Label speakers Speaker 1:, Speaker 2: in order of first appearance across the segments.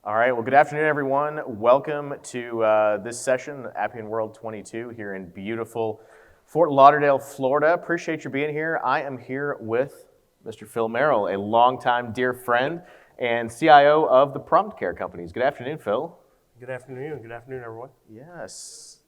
Speaker 1: All right, well, good afternoon, everyone. Welcome to this session, Appian World 22, here in beautiful Fort Lauderdale, Florida. Appreciate you being here. I am here with Mr. Phil Merrell, a longtime dear friend and CIO of the PromptCare Companies. Good afternoon, Phil.
Speaker 2: Good afternoon. Good afternoon, everyone.
Speaker 1: Yes.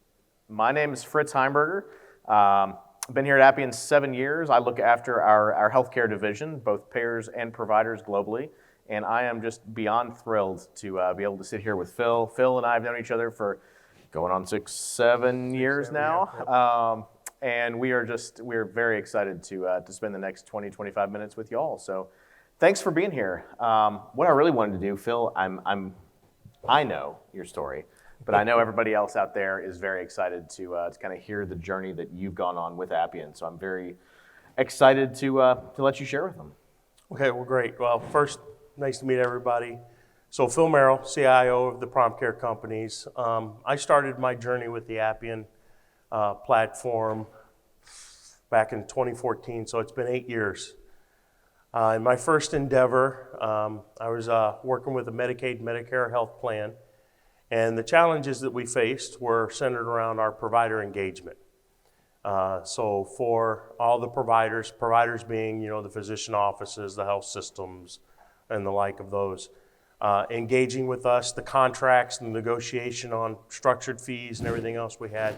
Speaker 1: My name is Fritz Haimberger. I've been here at Appian 7 years. I look after our healthcare division, both payers and providers globally. And I am just beyond thrilled to be able to sit here with Phil. Phil and I have known each other for going on 7 years now. And we're very excited to spend the next 20, 25 minutes with y'all. So thanks for being here. What I really wanted to do, Phil, I know your story, but I know everybody else out there is very excited to kind of hear the journey that you've gone on with Appian. So I'm very excited to let you share with them.
Speaker 2: Okay, well, great. Well, first, nice to meet everybody. So Phil Merrell, CIO of the PromptCare Companies. I started my journey with the Appian platform back in 2014, so it's been 8 years. In my first endeavor, I was working with a Medicaid, Medicare health plan, and the challenges that we faced were centered around our provider engagement. So for all the providers being, the physician offices, the health systems, and the like of those, engaging with us, the contracts, the negotiation on structured fees and everything else we had.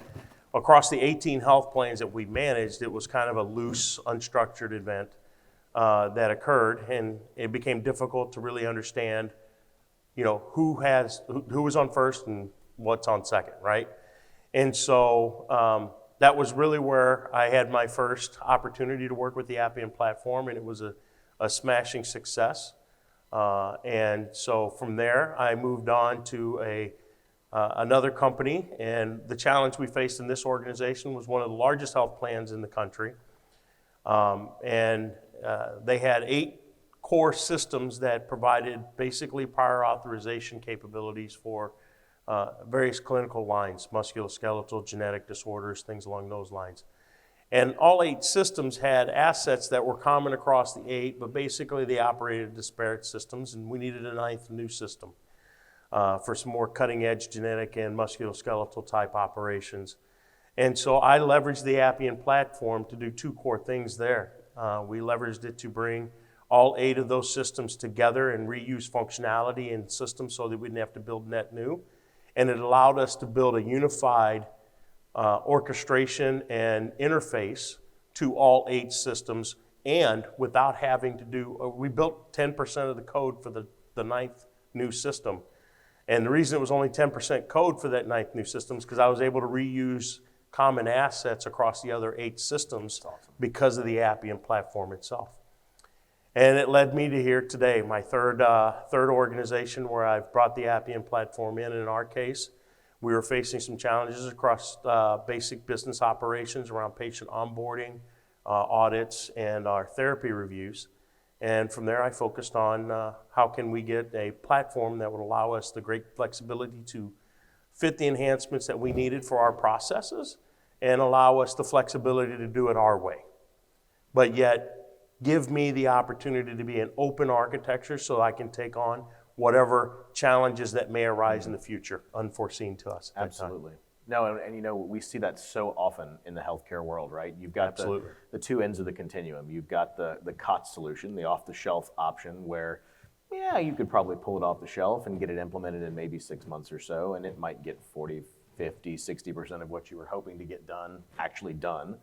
Speaker 2: Across the 18 health plans that we managed, it was kind of a loose, unstructured event that occurred, and it became difficult to really understand, who was on first and what's on second, right? And so that was really where I had my first opportunity to work with the Appian platform, and it was a smashing success. And so from there, I moved on to another company, and the challenge we faced in this organization was one of the largest health plans in the country. And they had 8 core systems that provided basically prior authorization capabilities for various clinical lines, musculoskeletal, genetic disorders, things along those lines. And all 8 systems had assets that were common across the 8, but basically they operated disparate systems, and we needed a 9th new system for some more cutting-edge genetic and musculoskeletal type operations. And so I leveraged the Appian platform to do 2 core things there. We leveraged it to bring all 8 of those systems together and reuse functionality in systems so that we didn't have to build net new. And it allowed us to build a unified orchestration and interface to all 8 systems, and without having to do, we built 10% of the code for the 9th new system. And the reason it was only 10% code for that 9th new system is because I was able to reuse common assets across the other 8 systems because of the Appian platform itself. And it led me to here today, my third organization where I've brought the Appian platform in our case. We were facing some challenges across basic business operations around patient onboarding, audits, and our therapy reviews. And from there, I focused on how can we get a platform that would allow us the great flexibility to fit the enhancements that we needed for our processes and allow us the flexibility to do it our way. But yet, give me the opportunity to be an open architecture so I can take on whatever challenges that may arise in the future, unforeseen to us.
Speaker 1: Absolutely. No, and we see that so often in the healthcare world, right? You've got the 2 ends of the continuum. You've got the COTS solution, the off-the-shelf option, where, you could probably pull it off the shelf and get it implemented in maybe 6 months or so, and it might get 40, 50, 60% of what you were hoping to get done actually done.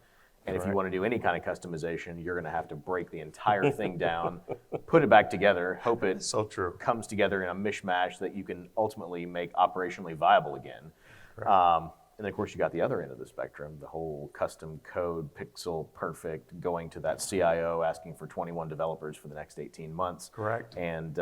Speaker 1: And if you want to do any kind of customization, you're going to have to break the entire thing down, put it back together, hope it comes together in a mishmash that you can ultimately make operationally viable again. Right. And of course, you got the other end of the spectrum, the whole custom code, pixel perfect, going to that CIO asking for 21 developers for the next 18 months.
Speaker 2: Correct.
Speaker 1: And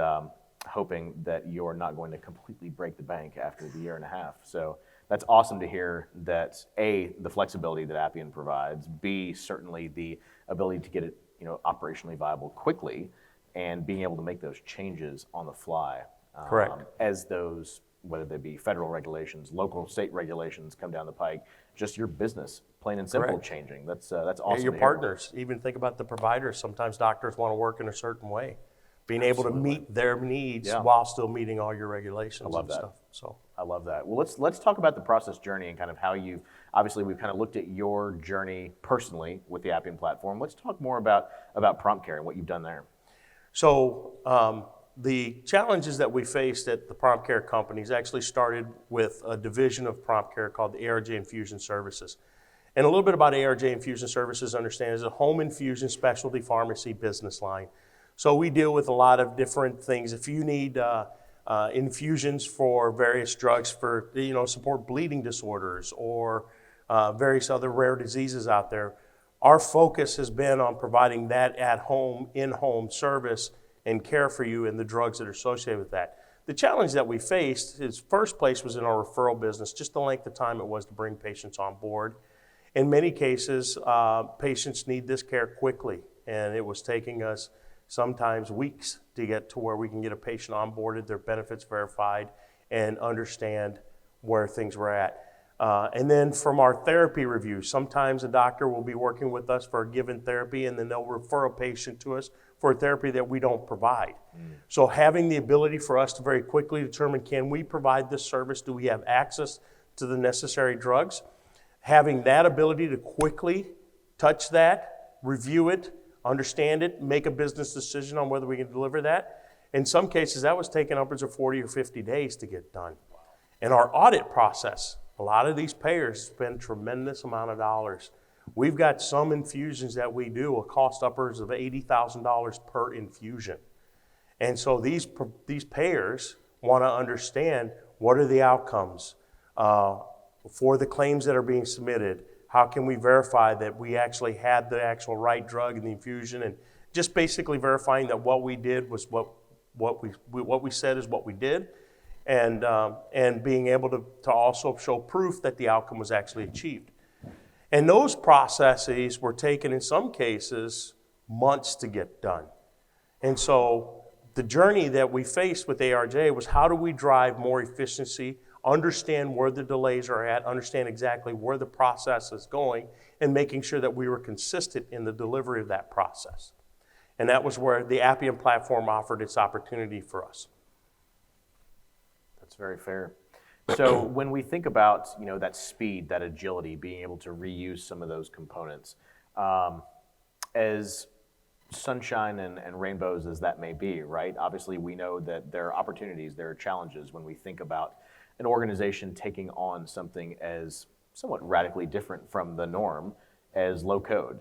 Speaker 1: hoping that you're not going to completely break the bank after the year and a half. So that's awesome to hear that A, the flexibility that Appian provides, B, certainly the ability to get it operationally viable quickly, and being able to make those changes on the fly.
Speaker 2: Correct.
Speaker 1: As those, whether they be federal regulations, local, state regulations come down the pike, just your business, plain and simple, changing. That's awesome.
Speaker 2: Your partners, even think about the providers. Sometimes doctors want to work in a certain way. being able to meet their needs while still meeting all your regulations and stuff. So
Speaker 1: I love that. Well, let's talk about the process journey and kind of how you've, obviously we've kind of looked at your journey personally with the Appian platform. Let's talk more about PromptCare and what you've done there.
Speaker 2: So the challenges that we faced at the PromptCare Companies actually started with a division of PromptCare called the ARJ Infusion Services. And a little bit about ARJ Infusion Services, understand, is a home infusion specialty pharmacy business line. So we deal with a lot of different things. If you need infusions for various drugs for, support bleeding disorders or various other rare diseases out there, our focus has been on providing that at-home, in-home service and care for you and the drugs that are associated with that. The challenge that we faced, its first place was in our referral business, just the length of time it was to bring patients on board. In many cases, patients need this care quickly, and it was taking us sometimes weeks to get to where we can get a patient onboarded, their benefits verified, and understand where things were at. And then from our therapy review, sometimes a doctor will be working with us for a given therapy, and then they'll refer a patient to us for a therapy that we don't provide. So having the ability for us to very quickly determine, can we provide this service? Do we have access to the necessary drugs? Having that ability to quickly touch that, review it, understand it, make a business decision on whether we can deliver that. In some cases, that was taking upwards of 40 or 50 days to get done. And our audit process, a lot of these payers spend tremendous amount of dollars. We've got some infusions that we do will cost upwards of $80,000 per infusion. And so these payers want to understand, what are the outcomes for the claims that are being submitted? How can we verify that we actually had the actual right drug in the infusion, and just basically verifying that what we did was what we said is what we did, and being able to also show proof that the outcome was actually achieved. And those processes were taken in some cases months to get done. And so the journey that we faced with ARJ was, how do we drive more efficiency, understand where the delays are at, understand exactly where the process is going, and making sure that we were consistent in the delivery of that process. And that was where the Appian platform offered its opportunity for us.
Speaker 1: That's very fair. So when we think about that speed, that agility, being able to reuse some of those components, as sunshine and rainbows as that may be, right? Obviously, we know that there are opportunities, there are challenges when we think about an organization taking on something as somewhat radically different from the norm as low code.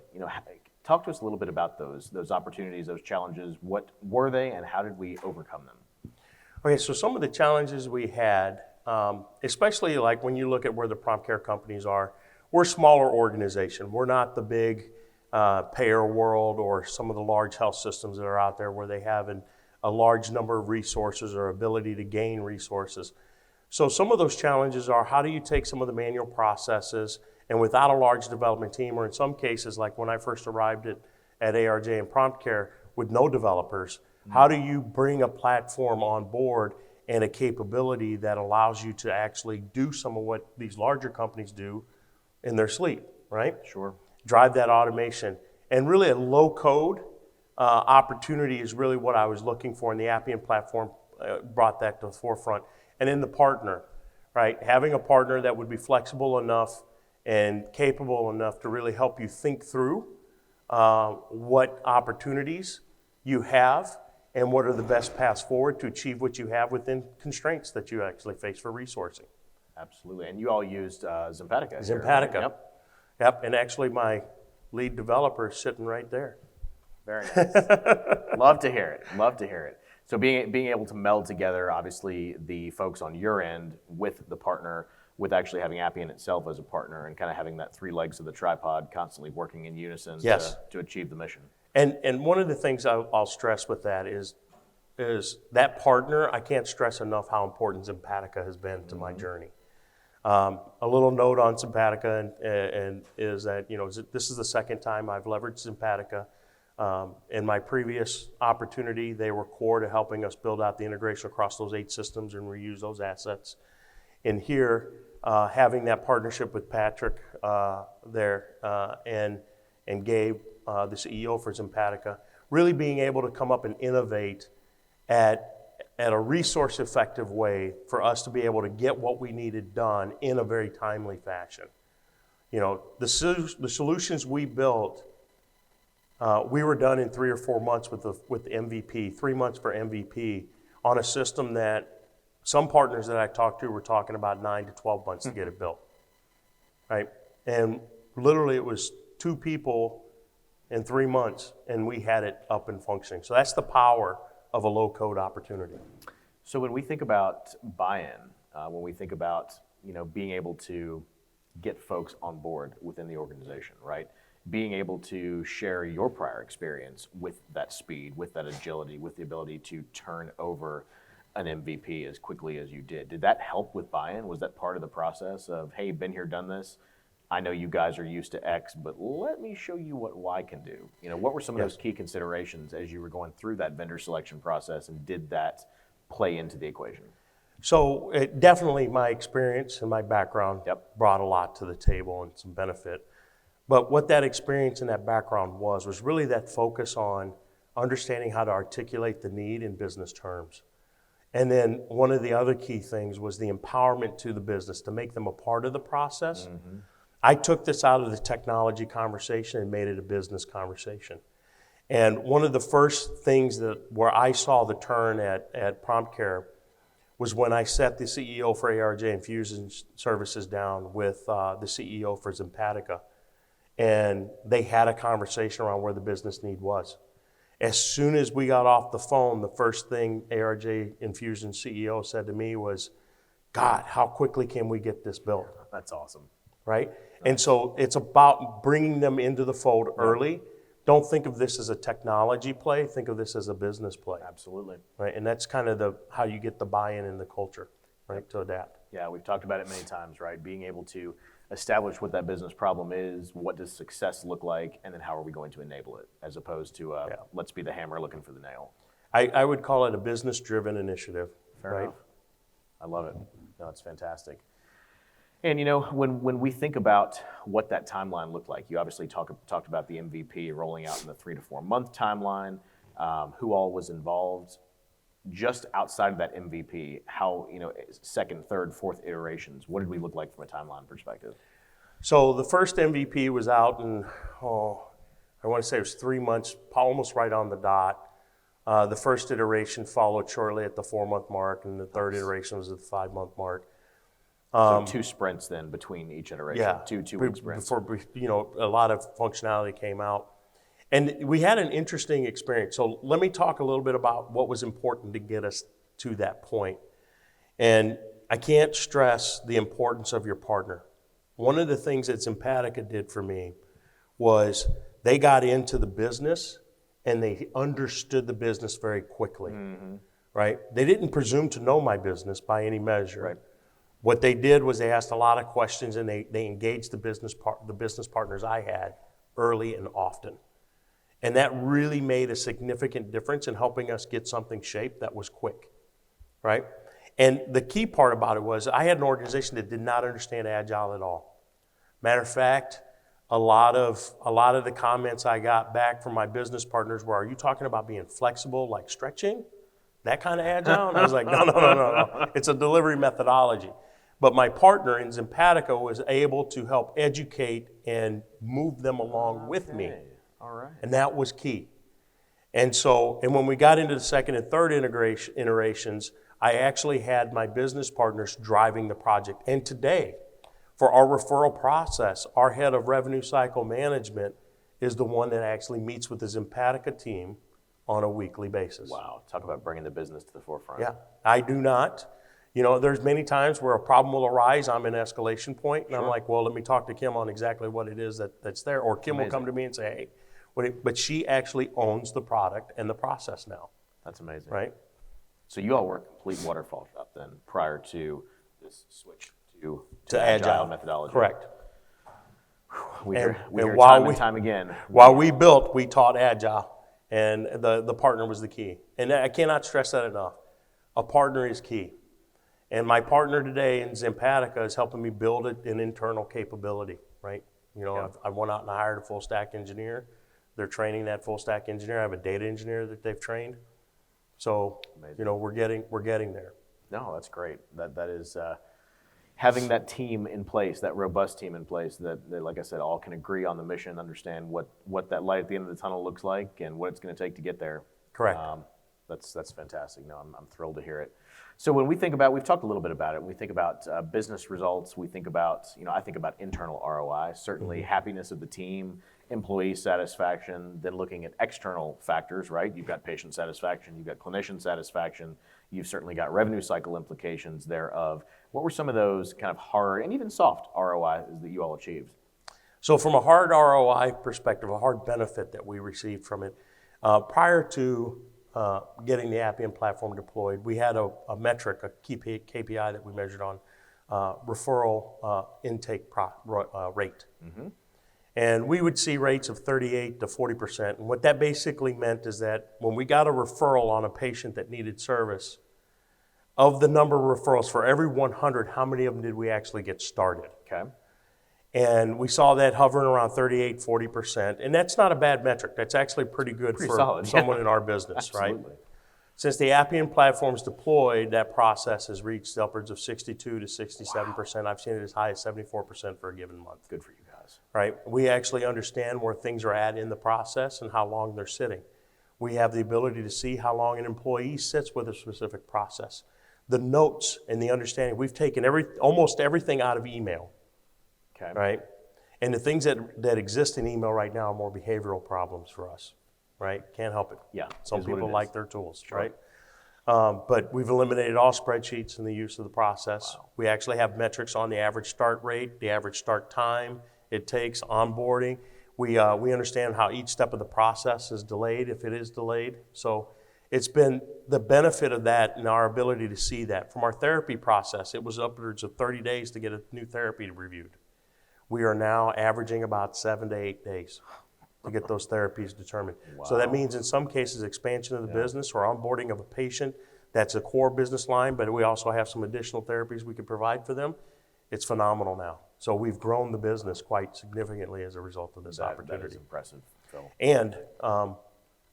Speaker 1: Talk to us a little bit about those opportunities, those challenges. What were they, and how did we overcome them?
Speaker 2: Okay, so some of the challenges we had, especially like when you look at where the PromptCare Companies are, we're a smaller organization. We're not the big payer world or some of the large health systems that are out there where they have a large number of resources or ability to gain resources. So some of those challenges are, how do you take some of the manual processes, and without a large development team, or in some cases, like when I first arrived at ARJ and PromptCare with no developers, how do you bring a platform on board and a capability that allows you to actually do some of what these larger companies do in their sleep, right?
Speaker 1: Sure.
Speaker 2: Drive that automation. And really a low code opportunity is really what I was looking for, and the Appian platform brought that to the forefront. And then the partner, right? Having a partner that would be flexible enough and capable enough to really help you think through what opportunities you have and what are the best paths forward to achieve what you have within constraints that you actually face for resourcing.
Speaker 1: Absolutely. And you all used Zempatica.
Speaker 2: Zempatica.
Speaker 1: Right?
Speaker 2: Yep. And actually my lead developer is sitting right there.
Speaker 1: Very nice. Love to hear it. Love to hear it. So being able to meld together, obviously, the folks on your end with the partner, with actually having Appian itself as a partner, and kind of having that three legs of the tripod constantly working in unison to achieve the mission.
Speaker 2: And one of the things I'll stress with that is that partner, I can't stress enough how important Zempatica has been to my journey. A little note on Zempatica and is that, this is the second time I've leveraged Zempatica. In my previous opportunity, they were core to helping us build out the integration across those 8 systems and reuse those assets. And here, having that partnership with Patrick there and Gabe, the CEO for Zempatica, really being able to come up and innovate at a resource effective way for us to be able to get what we needed done in a very timely fashion. You know, the solutions we built, we were done in 3 or 4 months with the MVP, 3 months for MVP on a system that some partners that I talked to were talking about 9 to 12 months to get it built, right? And literally it was 2 people in 3 months and we had it up and functioning. So that's the power of a low code opportunity.
Speaker 1: So when we think about buy-in, when we think about, being able to get folks on board within the organization, right? Being able to share your prior experience with that speed, with that agility, with the ability to turn over an MVP as quickly as you did. Did that help with buy-in? Was that part of the process of, hey, been here, done this? I know you guys are used to X, but let me show you what Y can do. What were some of those key considerations as you were going through that vendor selection process, and did that play into the equation?
Speaker 2: So definitely my experience and my background brought a lot to the table and some benefit. But what that experience and that background was really that focus on understanding how to articulate the need in business terms. And then one of the other key things was the empowerment to the business to make them a part of the process. Mm-hmm. I took this out of the technology conversation and made it a business conversation. And one of the first things where I saw the turn at PromptCare was when I set the CEO for ARJ Infusion Services down with the CEO for Zimpatica. And they had a conversation around where the business need was. As soon as we got off the phone, the first thing ARJ Infusion CEO said to me was, God, how quickly can we get this built?
Speaker 1: That's awesome.
Speaker 2: Right? And so it's about bringing them into the fold early. Don't think of this as a technology play. Think of this as a business play.
Speaker 1: Absolutely.
Speaker 2: Right? And that's kind of how you get the buy-in in the culture, right, to adapt.
Speaker 1: Yeah, we've talked about it many times, right? Being able to establish what that business problem is, what does success look like, and then how are we going to enable it, as opposed to let's be the hammer looking for the nail.
Speaker 2: I would call it a business-driven initiative.
Speaker 1: Fair enough. I love it. No, it's fantastic. And when we think about what that timeline looked like, you obviously talked about the MVP rolling out in the 3 to 4 month timeline, who all was involved. Just outside of that MVP, how, second, third, fourth iterations, what did we look like from a timeline perspective?
Speaker 2: So the first MVP was out in, I want to say it was 3 months, almost right on the dot. The first iteration followed shortly at the 4 month mark, and the third iteration was at the 5 month mark.
Speaker 1: So 2 sprints then between each iteration,
Speaker 2: yeah,
Speaker 1: 2-week sprints.
Speaker 2: Before, a lot of functionality came out. And we had an interesting experience. So let me talk a little bit about what was important to get us to that point. And I can't stress the importance of your partner. One of the things that Zimpatica did for me was they got into the business and they understood the business very quickly, right? They didn't presume to know my business by any measure.
Speaker 1: Right.
Speaker 2: What they did was they asked a lot of questions and they engaged the business partners I had early and often. And that really made a significant difference in helping us get something shaped that was quick, right? And the key part about it was I had an organization that did not understand Agile at all. Matter of fact, a lot of the comments I got back from my business partners were, are you talking about being flexible, like stretching? That kind of Agile? And I was like, no. It's a delivery methodology. But my partner in Zimpatica was able to help educate and move them along with me.
Speaker 1: All right.
Speaker 2: And that was key. And when we got into the second and third iterations, I actually had my business partners driving the project. And today, for our referral process, our head of revenue cycle management is the one that actually meets with the Zimpatica team on a weekly basis.
Speaker 1: Wow, talk about bringing the business to the forefront.
Speaker 2: Yeah, I do not. There's many times where a problem will arise, I'm an escalation point, and I'm like, well, let me talk to Kim on exactly what it is that's there. Or Kim will come to me and say, hey, but she actually owns the product and the process now.
Speaker 1: That's amazing.
Speaker 2: Right?
Speaker 1: So you all were a complete waterfall shop then, prior to this switch to
Speaker 2: Agile
Speaker 1: methodology.
Speaker 2: Correct.
Speaker 1: We hear time again.
Speaker 2: While we built, we taught Agile, and the partner was the key. And I cannot stress that enough. A partner is key. And my partner today in Zimpatica is helping me build an internal capability, right? I went out and I hired a full stack engineer. They're training that full stack engineer. I have a data engineer that they've trained. So,
Speaker 1: Amazing.
Speaker 2: we're getting there.
Speaker 1: No, that's great. That is having that team in place, that robust team in place that, like I said, all can agree on the mission, understand what that light at the end of the tunnel looks like and what it's going to take to get there.
Speaker 2: Correct.
Speaker 1: That's fantastic. No, I'm thrilled to hear it. So when we think about, we've talked a little bit about it, when we think about business results, we think about, I think about internal ROI, certainly happiness of the team, employee satisfaction, then looking at external factors, right? You've got patient satisfaction, you've got clinician satisfaction, you've certainly got revenue cycle implications thereof. What were some of those kind of hard and even soft ROIs that you all achieved?
Speaker 2: So from a hard ROI perspective, a hard benefit that we received from it, prior to getting the Appian platform deployed, we had a metric, a key KPI that we measured on referral intake rate. Mm-hmm. And we would see rates of 38 to 40%. And what that basically meant is that when we got a referral on a patient that needed service, of the number of referrals, for every 100, how many of them did we actually get started?
Speaker 1: Okay.
Speaker 2: And we saw that hovering around 38, 40%. And that's not a bad metric. That's actually pretty good for
Speaker 1: solid,
Speaker 2: someone in our business, right?
Speaker 1: Absolutely.
Speaker 2: Since the Appian platform's deployed, that process has reached upwards of 62 to 67%. Wow. I've seen it as high as 74% for a given month.
Speaker 1: Good for you guys.
Speaker 2: Right? We actually understand where things are at in the process and how long they're sitting. We have the ability to see how long an employee sits with a specific process. The notes and the understanding, we've taken almost everything out of email.
Speaker 1: Okay.
Speaker 2: Right? And the things that exist in email right now are more behavioral problems for us. Right? Can't help it.
Speaker 1: Yeah.
Speaker 2: Some people like their tools,
Speaker 1: sure.
Speaker 2: right? But we've eliminated all spreadsheets in the use of the process. Wow. We actually have metrics on the average start rate, the average start time it takes, onboarding. We understand how each step of the process is delayed, if it is delayed. So it's been the benefit of that and our ability to see that. From our therapy process, it was upwards of 30 days to get a new therapy reviewed. We are now averaging about 7 to 8 days to get those therapies determined. Wow. So that means in some cases expansion of the business or onboarding of a patient. That's a core business line, but we also have some additional therapies we can provide for them. It's phenomenal now. So we've grown the business quite significantly as a result of this opportunity.
Speaker 1: That is impressive, Phil.
Speaker 2: And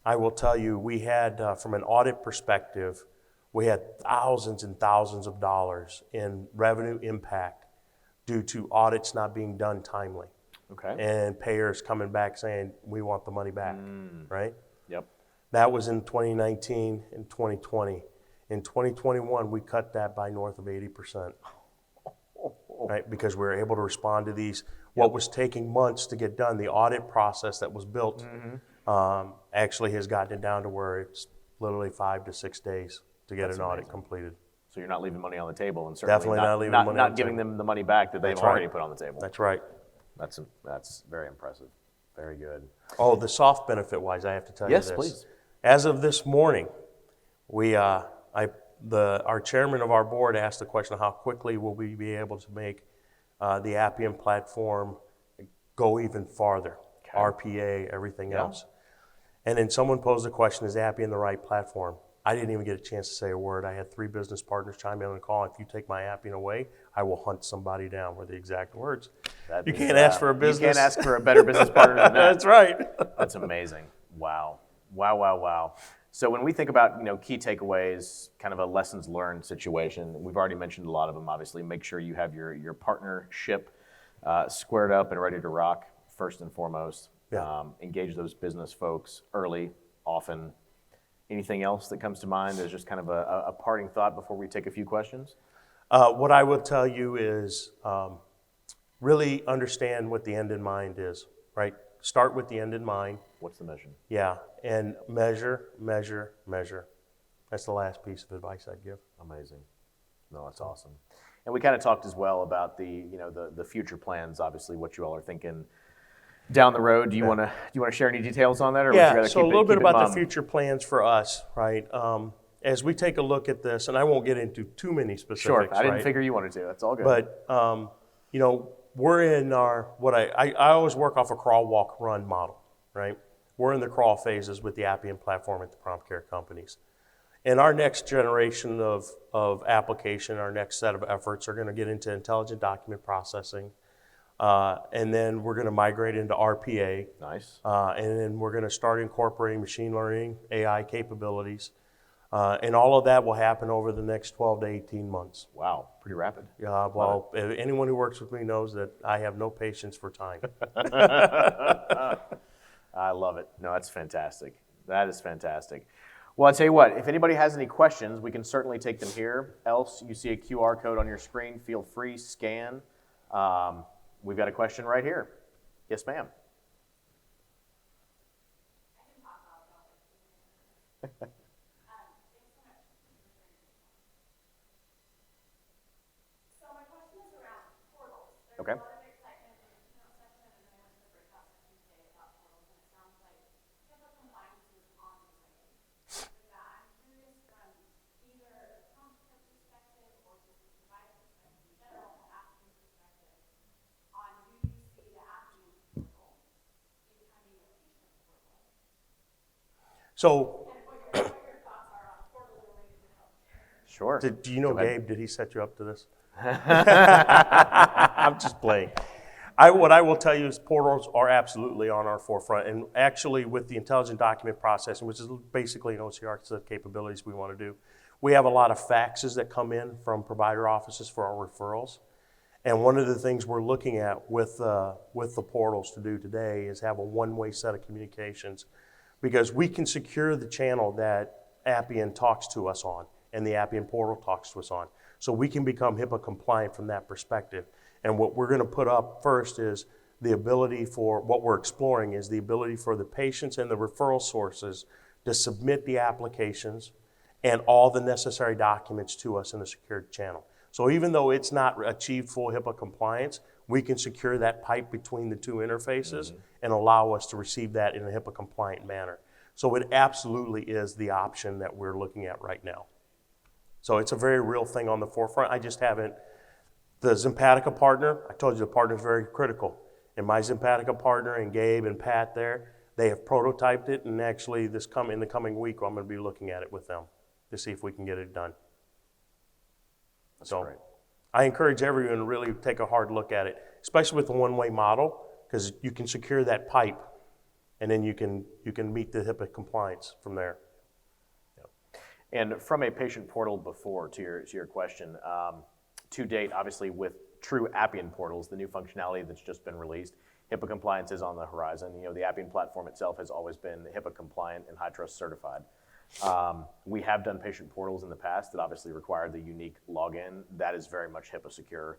Speaker 2: I will tell you, we had, from an audit perspective, we had thousands and thousands of dollars in revenue impact due to audits not being done timely.
Speaker 1: Okay.
Speaker 2: And payers coming back saying, we want the money back, right?
Speaker 1: Yep.
Speaker 2: That was in 2019 and 2020. In 2021, we cut that by north of 80%, right? Because we were able to respond to these. What was taking months to get done, the audit process that was built actually has gotten it down to where it's literally 5 to 6 days to get an audit completed.
Speaker 1: So you're not leaving money on the table and certainly
Speaker 2: Definitely not leaving money on the
Speaker 1: not giving them the money back that they've already put on the table.
Speaker 2: That's right.
Speaker 1: That's very impressive. Very good.
Speaker 2: Oh, the soft benefit-wise, I have to tell you this.
Speaker 1: Yes, please.
Speaker 2: As of this morning, our chairman of our board asked the question, how quickly will we be able to make the Appian platform go even farther, RPA, everything else. And then someone posed the question, is Appian the right platform? I didn't even get a chance to say a word. I had 3 business partners chime in on the call. If you take my Appian away, I will hunt somebody down, were the exact words. You can't ask for a business.
Speaker 1: You can't ask for a better business partner than that.
Speaker 2: That's right.
Speaker 1: That's amazing. Wow. So when we think about key takeaways, kind of a lessons learned situation, we've already mentioned a lot of them. Obviously, make sure you have your partnership squared up and ready to rock first and foremost.
Speaker 2: Yeah.
Speaker 1: Engage those business folks early, often. Anything else that comes to mind as just kind of a parting thought before we take a few questions?
Speaker 2: What I will tell you is really understand what the end in mind is, right? Start with the end in mind.
Speaker 1: What's the mission?
Speaker 2: Yeah, and measure. That's the last piece of advice I'd give.
Speaker 1: Amazing. No, that's awesome. And we kind of talked as well about the future plans, obviously, what you all are thinking down the road. Do you want to share any details on that, or would you rather
Speaker 2: so
Speaker 1: keep
Speaker 2: a little bit about
Speaker 1: mum?
Speaker 2: the future plans for us, right? As we take a look at this, and I won't get into too many specifics.
Speaker 1: Sure, I didn't
Speaker 2: right?
Speaker 1: figure you wanted to. That's all good.
Speaker 2: But we're in our I always work off a crawl, walk, run model, right? We're in the crawl phases with the Appian platform at the PromptCare Companies. And our next generation of application, our next set of efforts are going to get into intelligent document processing. And then we're going to migrate into RPA.
Speaker 1: Nice.
Speaker 2: And then we're going to start incorporating machine learning, AI capabilities. And all of that will happen over the next 12 to 18 months.
Speaker 1: Wow, pretty rapid.
Speaker 2: Yeah, well, anyone who works with me knows that I have no patience for time.
Speaker 1: I love it. No, that's fantastic. That is fantastic. Well, I'll tell you what, if anybody has any questions, we can certainly take them here. Else, you see a QR code on your screen, feel free, scan. We've got a question right here. Yes, ma'am. Okay.
Speaker 2: So,
Speaker 1: Sure.
Speaker 2: do you know Gabe? Did he set you up to this? I'm just playing. What I will tell you is portals are absolutely on our forefront. And actually with the intelligent document processing, which is basically an OCR set of capabilities we want to do, we have a lot of faxes that come in from provider offices for our referrals. And one of the things we're looking at with the portals to do today is have a one-way set of communications, because we can secure the channel that Appian talks to us on and the Appian portal talks to us on. So we can become HIPAA compliant from that perspective. And what we're going to put up first is the ability for, what we're exploring is the ability for the patients and the referral sources to submit the applications and all the necessary documents to us in a secured channel. So even though it's not achieved full HIPAA compliance, we can secure that pipe between the two interfaces and allow us to receive that in a HIPAA compliant manner. So it absolutely is the option that we're looking at right now. So it's a very real thing on the forefront. I just haven't, the Zimpatica partner, I told you the partner is very critical. And my Zimpatica partner and Gabe and Pat there, they have prototyped it, and actually in the coming week I'm going to be looking at it with them to see if we can get it done.
Speaker 1: That's great.
Speaker 2: I encourage everyone to really take a hard look at it, especially with the one-way model, because you can secure that pipe, and then you can meet the HIPAA compliance from there.
Speaker 1: And from a patient portal before, to your question, to date, obviously with true Appian portals, the new functionality that's just been released, HIPAA compliance is on the horizon. You know, the Appian platform itself has always been HIPAA compliant and HITRUST certified. We have done patient portals in the past that obviously required the unique login. That is very much HIPAA secure.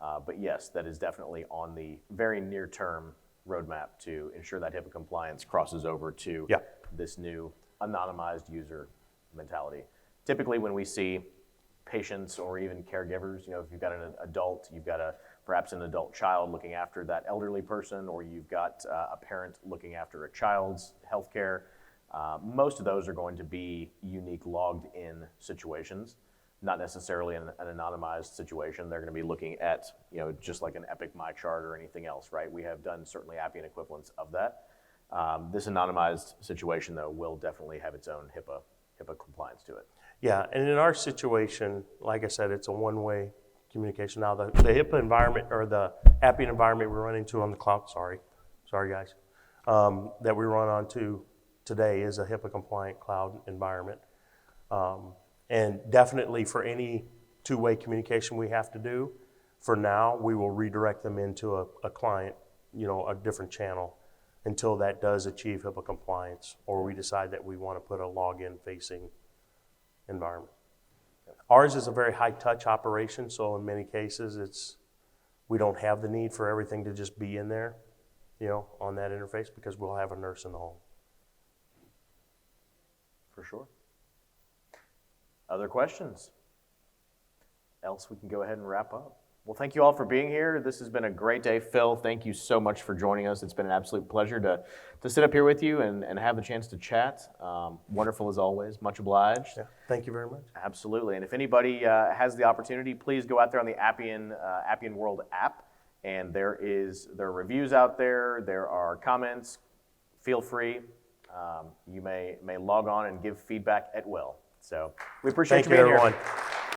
Speaker 1: But yes, that is definitely on the very near term roadmap to ensure that HIPAA compliance crosses over to this new anonymized user mentality. Typically when we see patients or even caregivers, you know, if you've got an adult, you've got perhaps an adult child looking after that elderly person, or you've got a parent looking after a child's healthcare, most of those are going to be unique logged in situations, not necessarily an anonymized situation. They're going to be looking at, you know, just like an Epic MyChart or anything else, right? We have done certainly Appian equivalents of that. This anonymized situation, though, will definitely have its own HIPAA compliance to it.
Speaker 2: Yeah, and in our situation, like I said, it's a one-way communication. Now, the HIPAA environment, or the Appian environment we run into on the cloud, sorry guys, that we run onto today is a HIPAA compliant cloud environment. And definitely for any two-way communication we have to do, for now, we will redirect them into a client, you know, a different channel until that does achieve HIPAA compliance, or we decide that we want to put a login facing environment. Ours is a very high-touch operation, so in many cases we don't have the need for everything to just be in there, you know, on that interface, because we'll have a nurse in the home.
Speaker 1: For sure. Other questions? Else we can go ahead and wrap up. Well, thank you all for being here. This has been a great day. Phil, thank you so much for joining us. It's been an absolute pleasure to sit up here with you and have the chance to chat. Wonderful as always. Much obliged.
Speaker 2: Yeah, thank you very much.
Speaker 1: Absolutely. And if anybody has the opportunity, please go out there on the Appian World app. And there are reviews out there. There are comments. Feel free. You may log on and give feedback at will. So we appreciate you being here.
Speaker 2: Thank you, everyone.